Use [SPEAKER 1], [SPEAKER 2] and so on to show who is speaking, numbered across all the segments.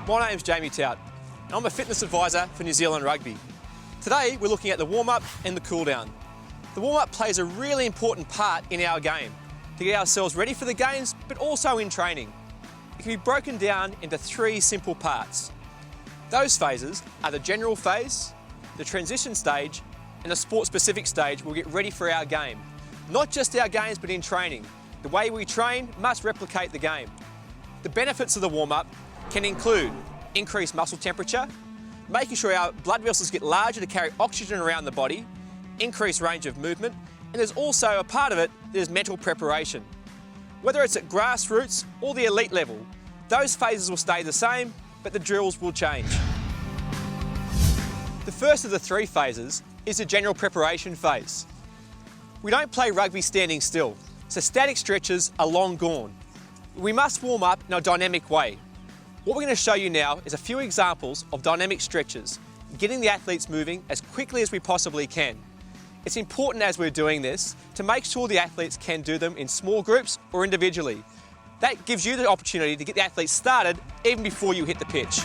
[SPEAKER 1] My name's Jamie Tout, and I'm a fitness advisor for New Zealand Rugby. Today we're looking at the warm-up and the cool-down. The warm-up plays a really important part in our game to get ourselves ready for the games, but also in training. It can be broken down into three simple parts. Those phases are the general phase, the transition stage, and the sport-specific stage we'll get ready for our game. Not just our games, but in training. The way we train must replicate the game. The benefits of the warm-up can include increased muscle temperature, making sure our blood vessels get larger to carry oxygen around the body, increased range of movement, and there's also a part of it that is mental preparation. Whether it's at grassroots or the elite level, those phases will stay the same, but the drills will change. The first of the three phases is the general preparation phase. We don't play rugby standing still, so static stretches are long gone. We must warm up in a dynamic way. What we're going to show you now is a few examples of dynamic stretches, getting the athletes moving as quickly as we possibly can. It's important as we're doing this to make sure the athletes can do them in small groups or individually. That gives you the opportunity to get the athletes started even before you hit the pitch.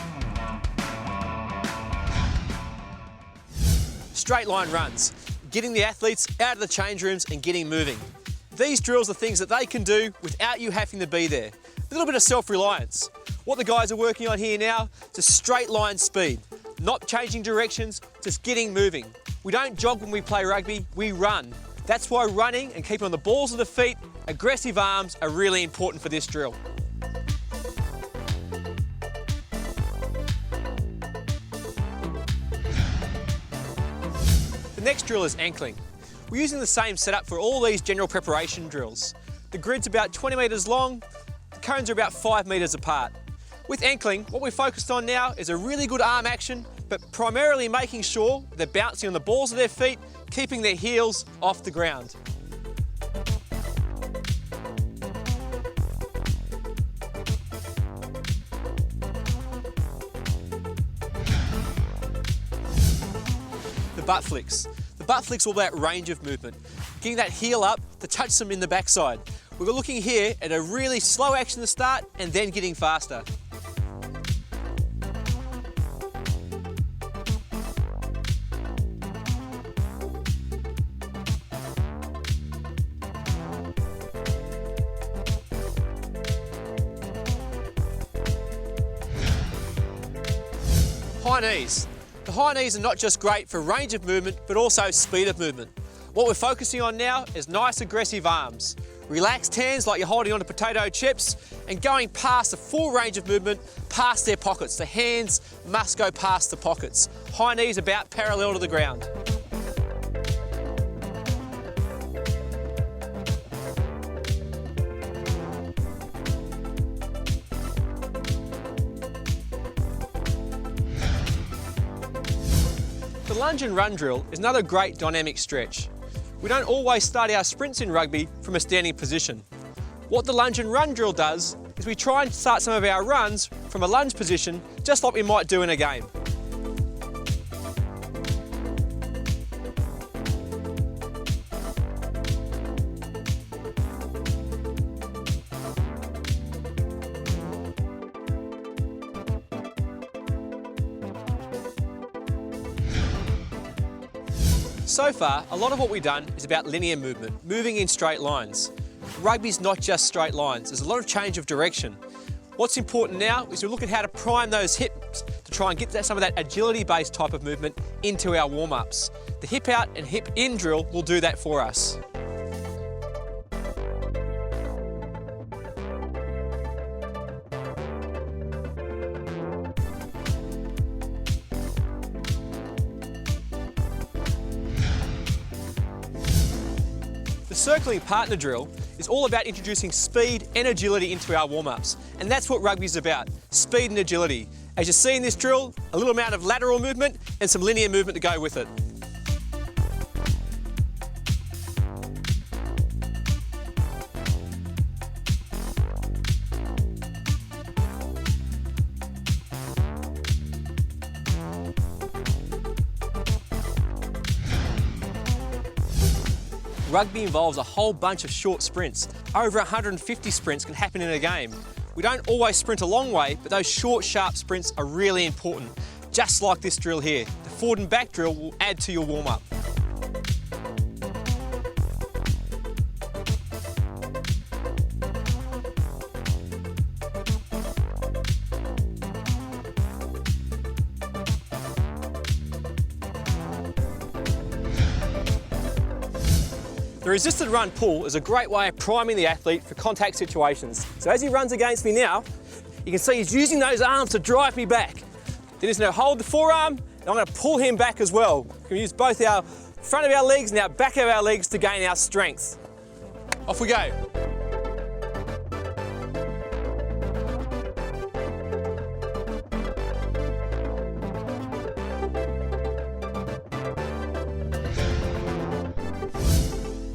[SPEAKER 1] Straight line runs, getting the athletes out of the change rooms and getting moving. These drills are things that they can do without you having to be there. A little bit of self-reliance. What the guys are working on here now is a straight line speed, not changing directions, just getting moving. We don't jog when we play rugby, we run. That's why running and keeping on the balls of the feet, aggressive arms are really important for this drill. The next drill is ankling. We're using the same setup for all these general preparation drills. The grid's about 20 metres long, the cones are about 5 metres apart. With ankling, what we're focused on now is a really good arm action, but primarily making sure they're bouncing on the balls of their feet, keeping their heels off the ground. The butt flicks. The butt flicks all about range of movement, getting that heel up to touch them in the backside. We're looking here at a really slow action to start and then getting faster. High knees. The high knees are not just great for range of movement, but also speed of movement. What we're focusing on now is nice aggressive arms. Relaxed hands like you're holding onto potato chips and going past the full range of movement, past their pockets. The hands must go past the pockets. High knees about parallel to the ground. The lunge and run drill is another great dynamic stretch. We don't always start our sprints in rugby from a standing position. What the lunge and run drill does is we try and start some of our runs from a lunge position, just like we might do in a game. So far, a lot of what we've done is about linear movement, moving in straight lines. Rugby's not just straight lines, there's a lot of change of direction. What's important now is to look at how to prime those hips to try and get some of that agility-based type of movement into our warm-ups. The hip out and hip in drill will do that for us. The circling partner drill is all about introducing speed and agility into our warm-ups, and that's what rugby's about, speed and agility. As you see in this drill, a little amount of lateral movement and some linear movement to go with it. Rugby involves a whole bunch of short sprints. Over 150 sprints can happen in a game. We don't always sprint a long way, but those short, sharp sprints are really important, just like this drill here. The forward and back drill will add to your warm-up. The resisted run pull is a great way of priming the athlete for contact situations. So as he runs against me now, you can see he's using those arms to drive me back. Then he's going to hold the forearm, and I'm going to pull him back as well. We can use both our front of our legs and our back of our legs to gain our strength. Off we go.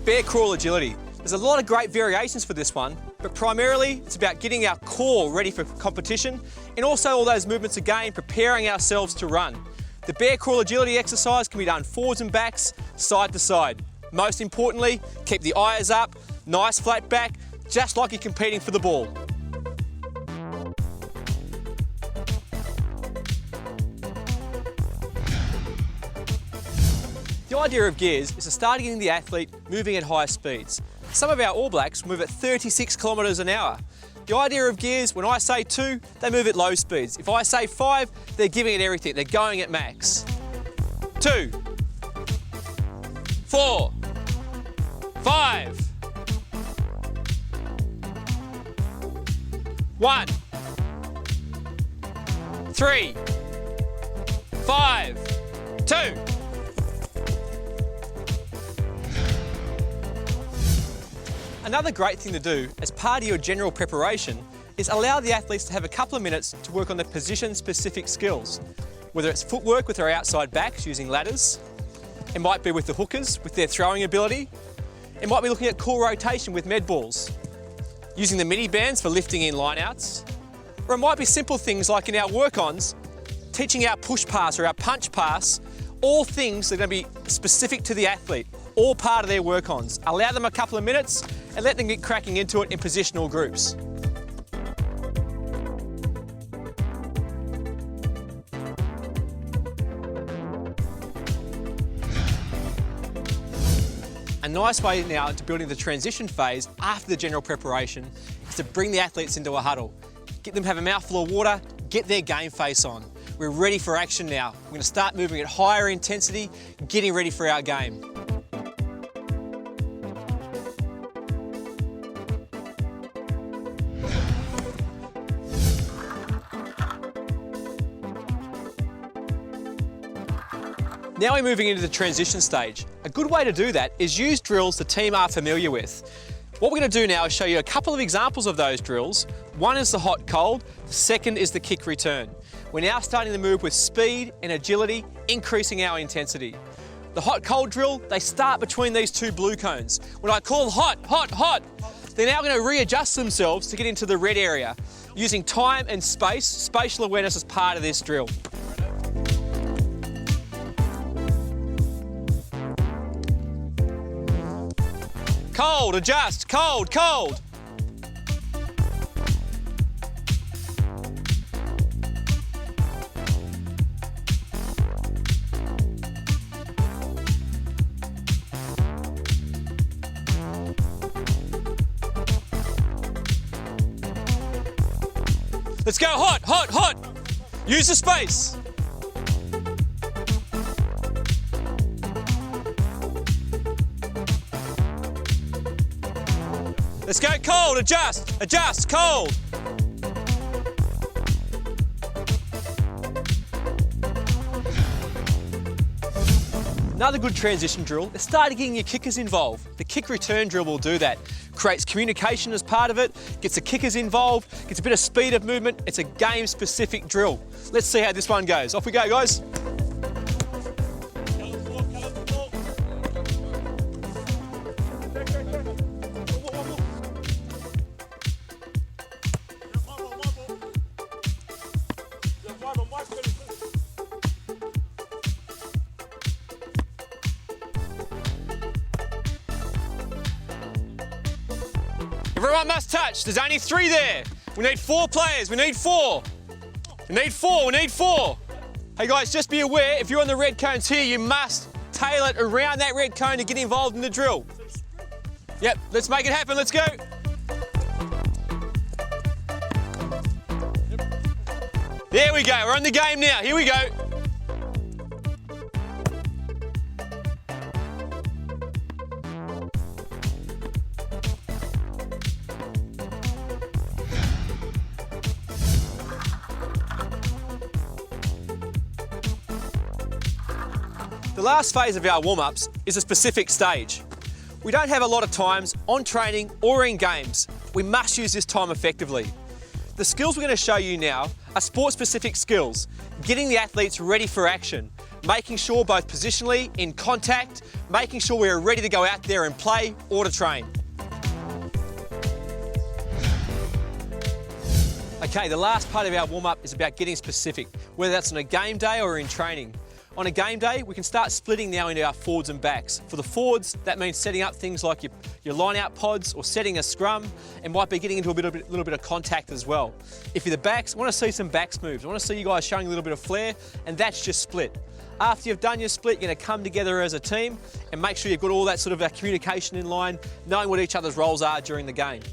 [SPEAKER 1] Bear crawl agility. There's a lot of great variations for this one, but primarily it's about getting our core ready for competition and also all those movements again, preparing ourselves to run. The bear crawl agility exercise can be done forwards and backs, side to side. Most importantly, keep the eyes up, nice flat back, just like you're competing for the ball. The idea of gears is to start getting the athlete moving at high speeds. Some of our All Blacks move at 36 kilometres an hour. The idea of gears, when I say 2, they move at low speeds. If I say 5, they're giving it everything. They're going at max. 2, 4, 5, 1, 3, 5, 2. Another great thing to do as part of your general preparation is allow the athletes to have a couple of minutes to work on their position-specific skills. Whether it's footwork with their outside backs using ladders, it might be with the hookers with their throwing ability, it might be looking at core rotation with med balls, using the mini bands for lifting in lineouts, or it might be simple things like in our work-ons, teaching our push pass or our punch pass, all things that are going to be specific to the athlete, all part of their work-ons. Allow them a couple of minutes and let them get cracking into it in positional groups. A nice way now to building the transition phase after the general preparation is to bring the athletes into a huddle. Get them to have a mouthful of water, get their game face on. We're ready for action now. We're going to start moving at higher intensity, getting ready for our game. Now we're moving into the transition stage. A good way to do that is use drills the team are familiar with. What we're going to do now is show you a couple of examples of those drills. One is the hot-cold, the second is the kick return. We're now starting to move with speed and agility, increasing our intensity. The hot-cold drill, they start between these two blue cones. When I call hot, hot, hot, they're now going to readjust themselves to get into the red area, using time and space, spatial awareness as part of this drill. Cold, adjust, cold, cold. Let's go hot, hot, hot. Use the space. Let's go cold, adjust, adjust, cold. Another good transition drill is start getting your kickers involved. The kick return drill will do that. Creates communication as part of it, gets the kickers involved, gets a bit of speed of movement. It's a game-specific drill. Let's see how this one goes. Off we go, guys. Everyone must touch. There's only 3 there. We need 4 players. We need 4. We need 4. We need 4. Hey guys, just be aware, if you're on the red cones here, you must tail it around that red cone to get involved in the drill. Yep, let's make it happen. Let's go. There we go. We're on the game now. Here we go. The last phase of our warm-ups is a specific stage. We don't have a lot of times on training or in games. We must use this time effectively. The skills we're going to show you now are sport-specific skills, getting the athletes ready for action, making sure both positionally, in contact, making sure we're ready to go out there and play or to train. Okay, the last part of our warm-up is about getting specific, whether that's on a game day or in training. On a game day, we can start splitting now into our forwards and backs. For the forwards, that means setting up things like your line-out pods or setting a scrum, and might be getting into a little bit of contact as well. If you're the backs, I want to see some backs moves. I want to see you guys showing a little bit of flair, and that's just split. After you've done your split, you're going to come together as a team and make sure you've got all that sort of communication in line, knowing what each other's roles are during the game.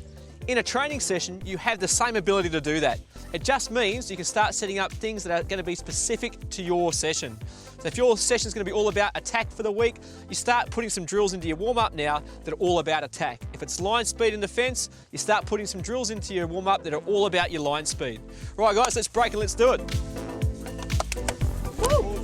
[SPEAKER 1] In a training session, you have the same ability to do that. It just means you can start setting up things that are going to be specific to your session. So if your session is going to be all about attack for the week, you start putting some drills into your warm-up now that are all about attack. If it's line speed and defence, you start putting some drills into your warm-up that are all about your line speed. Right guys, let's break and let's do it. Woo!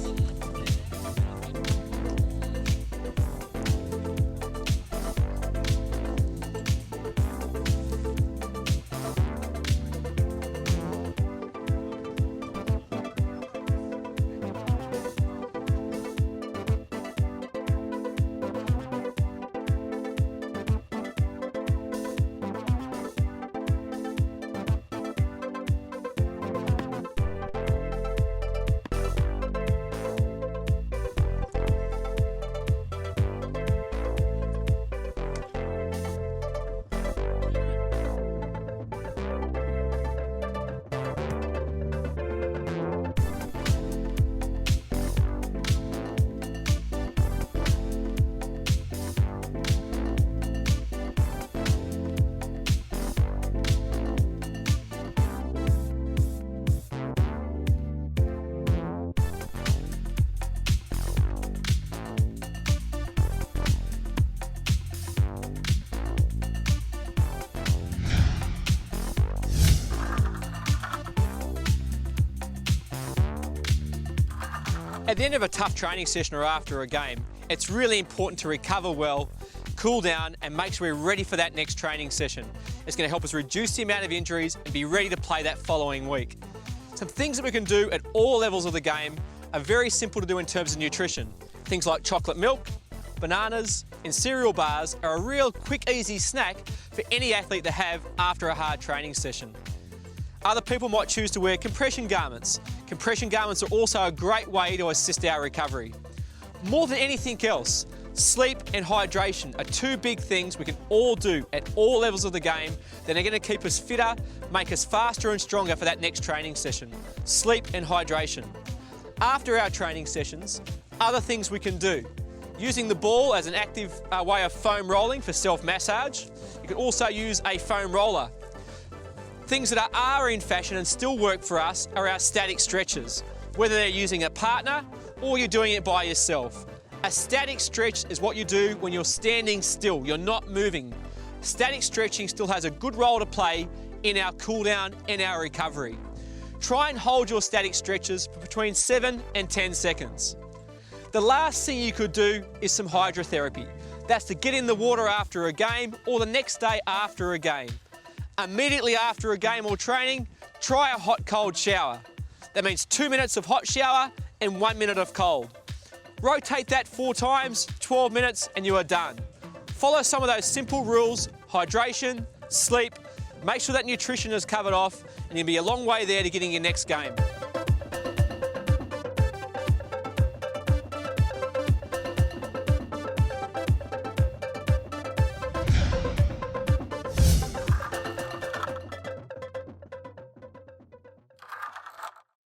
[SPEAKER 1] At the end of a tough training session or after a game, it's really important to recover well, cool down, and make sure we're ready for that next training session. It's going to help us reduce the amount of injuries and be ready to play that following week. Some things that we can do at all levels of the game are very simple to do in terms of nutrition. Things like chocolate milk, bananas, and cereal bars are a real quick, easy snack for any athlete to have after a hard training session. Other people might choose to wear compression garments. Compression garments are also a great way to assist our recovery. More than anything else, sleep and hydration are 2 big things we can all do at all levels of the game that are going to keep us fitter, make us faster and stronger for that next training session. Sleep and hydration. After our training sessions, other things we can do. Using the ball as an active way of foam rolling for self-massage. You can also use a foam roller. Things that are in fashion and still work for us are our static stretches, whether they're using a partner or you're doing it by yourself. A static stretch is what you do when you're standing still, you're not moving. Static stretching still has a good role to play in our cool down and our recovery. Try and hold your static stretches for between 7 and 10 seconds. The last thing you could do is some hydrotherapy. That's to get in the water after a game or the next day after a game. Immediately after a game or training, try a hot-cold shower. That means 2 minutes of hot shower and 1 minute of cold. Rotate that 4 times, 12 minutes, and you are done. Follow some of those simple rules: hydration, sleep, make sure that nutrition is covered off, and you'll be a long way there to getting your next game.